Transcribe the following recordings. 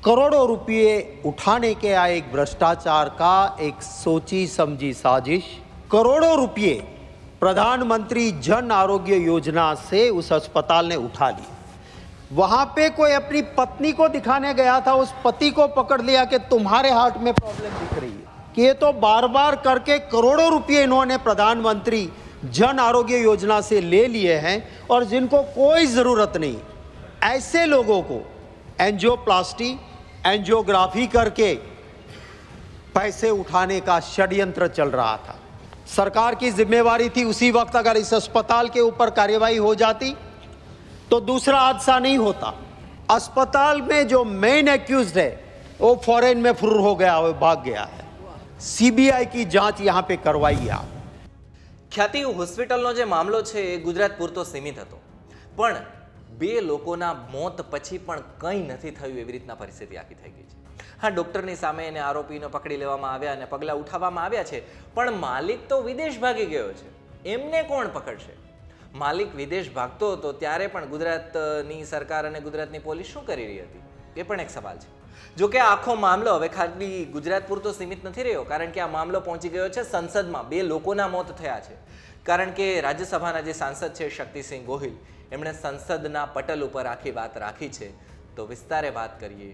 करोड़ों रुपये उठाने के आए एक भ्रष्टाचार का एक सोची समझी साजिश। करोड़ों रुपये प्रधानमंत्री जन आरोग्य योजना से उस अस्पताल ने उठा लिए। वहां पे कोई अपनी पत्नी को दिखाने गया था, उस पति को पकड़ लिया कि तुम्हारे हार्ट में प्रॉब्लम दिख रही है। कि ये तो बार बार करके करोड़ों रुपये इन्होंने प्रधानमंत्री जन आरोग्य योजना से ले लिए हैं और जिनको कोई ज़रूरत नहीं। ऐसे लोगों को एंजियोप्लास्टी, एंजियोग्राफी करके पैसे उठाने का षड्यंत्र चल रहा था। सरकार की जिम्मेवारी थी उसी वक्त अगर इस अस्पताल के ऊपर कार्यवाही हो जाती तो दूसरा हादसा नहीं होता। अस्पताल में जो मेन एक्यूज्ड है वो फॉरेन में फुर्र हो गया, वो भाग गया है। सीबीआई की जांच यहां पे करवाइए आप। ખ્યાતિ હોસ્પિટલનો જે મામલો છે એ ગુજરાત પૂરતો સીમિત હતો, પણ બે લોકોના મોત પછી પણ કંઈ નથી થયું એવી રીતના પરિસ્થિતિ આખી થઈ ગઈ છે. હા, ડોક્ટરની સામે એને આરોપીને પકડી લેવામાં આવ્યા અને પગલાં ઉઠાવવામાં આવ્યા છે, પણ માલિક તો વિદેશ ભાગી ગયો છે. એમને કોણ પકડશે? માલિક વિદેશ ભાગતો હતો ત્યારે પણ ગુજરાતની સરકાર અને ગુજરાતની પોલીસ શું કરી રહી હતી એ પણ એક સવાલ છે. જો કે આખો મામલો હવે ખાલી ગુજરાત પૂરતો સીમિત નથી રહ્યો, કારણ કે આ મામલો પહોંચી ગયો છે સંસદમાં. બે લોકોના મોત થયા છે કારણ કે રાજ્યસભાના જે સાંસદ છે શક્તિસિંહ ગોહિલ, એમણે સંસદના પટલ ઉપર આખી વાત રાખી છે. તો વિસ્તારે વાત કરીએ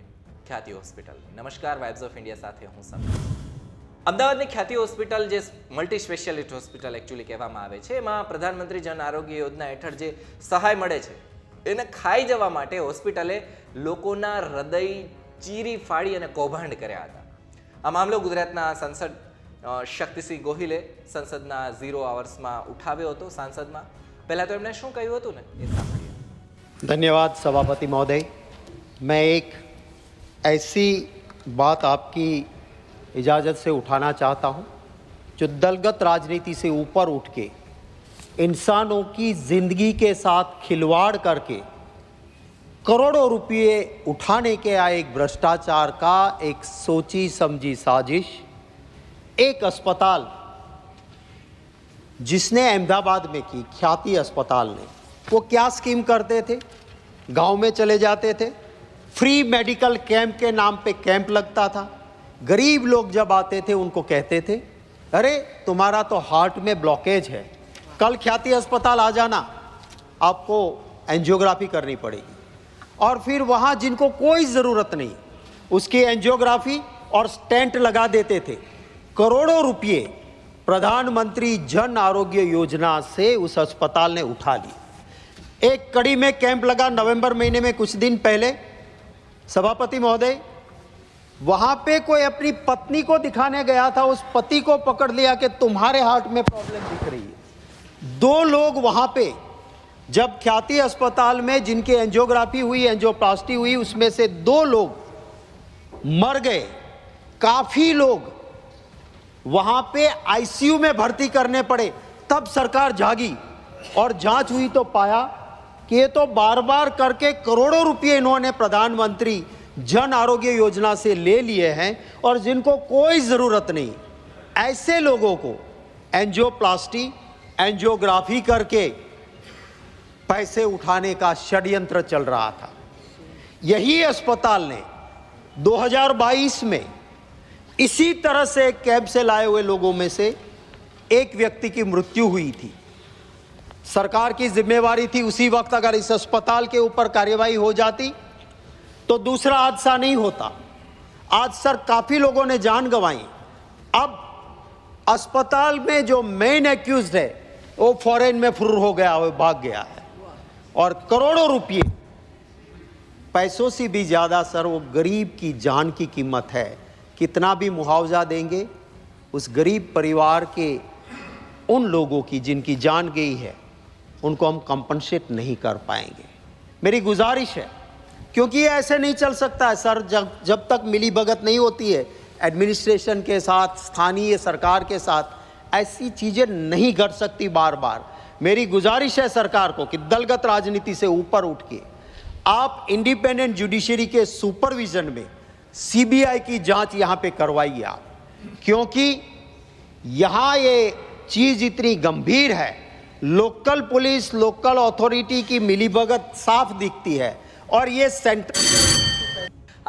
ખ્યાતિ હોસ્પિટલની. નમસ્કાર, વાઇબ્સ ઓફ ઇન્ડિયા સાથે હું સંતોષ. અમદાવાદની ખ્યાતિ હોસ્પિટલ જે મલ્ટી સ્પેશિયાલિટી હોસ્પિટલ એકચ્યુઅલી કહેવામાં આવે છે, એમાં પ્રધાનમંત્રી જન આરોગ્ય યોજના હેઠળ જે સહાય મળે છે એને ખાઈ જવા માટે હોસ્પિટલે લોકોના હૃદય ચીરી ફાડી અને કૌભાંડ કર્યા હતા. આ મામલો ગુજરાતના સાંસદ શક્તિસિંહ ગોહિલે સંસદના 0 અવર્સમાં ઉઠાવ્યો હતો સાંસદમાં. પહેલા તો એમણે શું કહ્યું હતું ને એ સાંભળીએ. धन्यवाद सभापति महोदय। मैं एक ऐसी बात आपकी इजाज़त से उठाना चाहता हूं जो दलगत राजनीति से ऊपर उठ के इंसानों की ज़िंदगी के साथ खिलवाड़ करके करोड़ों रुपये उठाने के आए एक भ्रष्टाचार का एक सोची समझी साजिश। एक अस्पताल जिसने अहमदाबाद में की, ख्याति अस्पताल ने, वो क्या स्कीम करते थे? गांव में चले जाते थे, फ्री मेडिकल कैंप के नाम पे कैंप लगता था। गरीब लोग जब आते थे उनको कहते थे अरे तुम्हारा तो हार्ट में ब्लॉकेज है, कल ख्याति अस्पताल आ जाना, आपको एंजियोग्राफी करनी पड़ेगी। और फिर वहाँ जिनको कोई ज़रूरत नहीं उसकी एंजियोग्राफी और स्टेंट लगा देते थे। करोड़ों रुपये प्रधानमंत्री जन आरोग्य योजना से उस अस्पताल ने उठा ली। एक कड़ी में कैंप लगा नवंबर महीने में कुछ दिन पहले। सभापति महोदय, वहाँ पे कोई अपनी पत्नी को दिखाने गया था, उस पति को पकड़ लिया कि तुम्हारे हार्ट में प्रॉब्लम दिख रही है। 2 लोग वहाँ पे जब ख्याति अस्पताल में जिनकी एंजियोग्राफी हुई, एंजियोप्लास्टी हुई, उसमें से 2 लोग मर गए। काफ़ी लोग वहाँ पे आईसीयू में भर्ती करने पड़े। तब सरकार जागी और जांच हुई तो पाया कि ये तो बार बार करके करोड़ों रुपये इन्होंने प्रधानमंत्री जन आरोग्य योजना से ले लिए हैं और जिनको कोई ज़रूरत नहीं। ऐसे लोगों को एंजियोप्लास्टी, एंजियोग्राफी करके पैसे उठाने का षड्यंत्र चल रहा था। यही अस्पताल ने 2022 में इसी तरह से एक कैब से लाए हुए लोगों में से एक व्यक्ति की मृत्यु हुई थी। सरकार की जिम्मेवारी थी उसी वक्त अगर इस अस्पताल के ऊपर कार्यवाही हो जाती तो दूसरा हादसा नहीं होता। आज सर काफ़ी लोगों ने जान गंवाई। अब अस्पताल में जो मेन एक्यूज्ड है वो फॉरेन में फुर्र हो गया, वो भाग गया है। और करोड़ों रुपये, पैसों से भी ज़्यादा सर वो गरीब की जान की कीमत है। कितना भी मुआवजा देंगे उस गरीब परिवार के उन लोगों की जिनकी जान गई है उनको हम कंपनसेट नहीं कर पाएंगे। मेरी गुजारिश है, क्योंकि ये ऐसे नहीं चल सकता है सर। जब तक मिली भगत नहीं होती है एडमिनिस्ट्रेशन के साथ, स्थानीय सरकार के साथ, ऐसी चीज़ें नहीं घट सकती बार बार। मेरी गुजारिश है सरकार को कि दलगत राजनीति से ऊपर उठ के आप इंडिपेंडेंट जुडिशरी के सुपरविजन में सीबीआई की जांच यहाँ पे करवाइए आप, क्योंकि यहाँ ये चीज़ इतनी गंभीर है। लोकल पुलिस, लोकल अथॉरिटी की मिलीभगत साफ दिखती है और ये सेंटर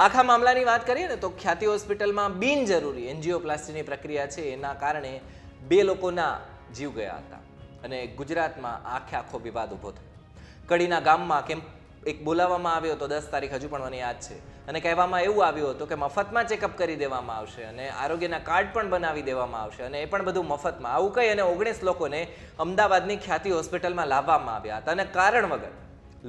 આખા મામલાની વાત કરીએ ને તો ખ્યાતિ હોસ્પિટલમાં બિનજરૂરી એન્જિયોપ્લાસ્ટીની પ્રક્રિયા છે એના કારણે 2 લોકોના જીવ ગયા હતા અને ગુજરાતમાં આખો વિવાદ ઊભો થયો. કડીના ગામમાં કેમ એક બોલાવવામાં આવ્યો હતો, 10 તારીખ હજુ પણ મને યાદ છે, અને કહેવામાં એવું આવ્યું હતું કે મફતમાં ચેકઅપ કરી દેવામાં આવશે અને આરોગ્યના કાર્ડ પણ બનાવી દેવામાં આવશે અને એ પણ બધું મફતમાં. આવું કહી અને 19 લોકોને અમદાવાદની ખ્યાતિ હોસ્પિટલમાં લાવવામાં આવ્યા હતા અને કારણ વગર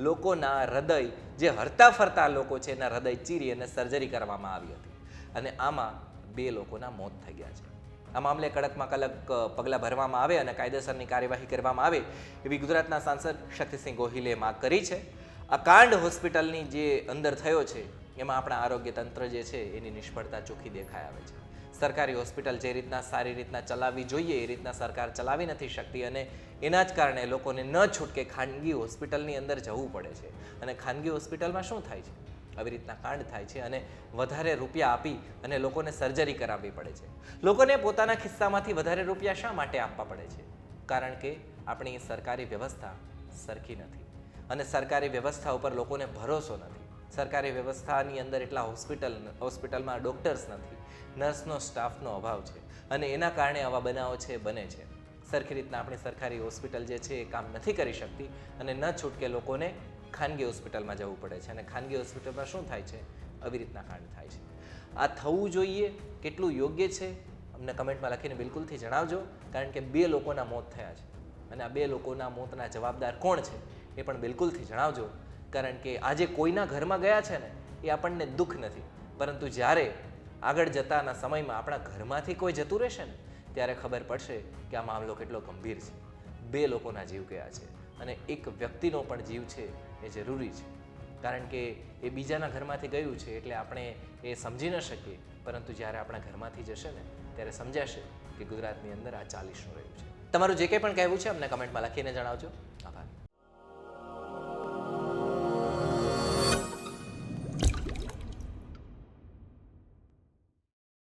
લોકોના હૃદય, જે હરતા ફરતા લોકો છે એના હૃદય ચીરી અને સર્જરી કરવામાં આવી હતી અને આમાં 2 લોકોના મોત થઈ ગયા છે. આ મામલે કડકમાં કડક પગલાં ભરવામાં આવે અને કાયદેસરની કાર્યવાહી કરવામાં આવે એવી ગુજરાતના સાંસદ શક્તિસિંહ ગોહિલે માંગ કરી છે. આ કાંડ હોસ્પિટલની જે અંદર થયો છે એમાં આપણા આરોગ્ય તંત્ર જે છે એની નિષ્ફળતા ચોખ્ખી દેખાઈ આવે છે. સરકારી હોસ્પિટલ જે રીતના સારી રીતના ચલાવવી જોઈએ એ રીતના સરકાર ચલાવી નથી શકતી અને એના જ કારણે લોકોને ન છૂટકે ખાનગી હોસ્પિટલની અંદર જવું પડે છે. અને ખાનગી હોસ્પિટલમાં શું થાય છે? આવી રીતના કાંડ થાય છે અને વધારે રૂપિયા આપી અને લોકોને સર્જરી કરાવવી પડે છે. લોકોને પોતાના ખિસ્સામાંથી વધારે રૂપિયા શા માટે આપવા પડે છે? કારણ કે આપણી સરકારી વ્યવસ્થા સરખી નથી અને સરકારી વ્યવસ્થા ઉપર લોકોને ભરોસો નથી. સરકારી વ્યવસ્થાની અંદર એટલા હોસ્પિટલમાં ડૉક્ટર્સ નથી, નર્સનો સ્ટાફનો અભાવ છે અને એના કારણે આવા બનાવો છે બને છે. સરખી રીતના આપણી સરકારી હોસ્પિટલ જે છે એ કામ નથી કરી શકતી અને ન છૂટકે લોકોને ખાનગી હોસ્પિટલમાં જવું પડે છે અને ખાનગી હોસ્પિટલમાં શું થાય છે? આવી રીતના કાંડ થાય છે. આ થવું જોઈએ, કેટલું યોગ્ય છે, અમને કમેન્ટમાં લખીને બિલકુલથી જણાવજો, કારણ કે 2 લોકોના મોત થયા છે અને આ 2 લોકોના મોતના જવાબદાર કોણ છે એ પણ બિલકુલથી જણાવજો. કારણ કે આજે કોઈના ઘરમાં ગયા છે ને એ આપણને દુઃખ નથી, પરંતુ જ્યારે આગળ જતાના સમયમાં આપણા ઘરમાંથી કોઈ જતું રહેશે ને ત્યારે ખબર પડશે કે આ મામલો કેટલો ગંભીર છે. 2 લોકોના જીવ ગયા છે અને એક વ્યક્તિનો પણ જીવ છે એ જરૂરી છે, કારણ કે એ બીજાના ઘરમાંથી ગયું છે એટલે આપણે એ સમજી ન શકીએ, પરંતુ જ્યારે આપણા ઘરમાંથી જશે ને ત્યારે સમજાશે કે ગુજરાતની અંદર આ ચાલી શું રહ્યું છે. તમારું જે કંઈ પણ કહેવું છે અમને કમેન્ટમાં લખીને જણાવજો.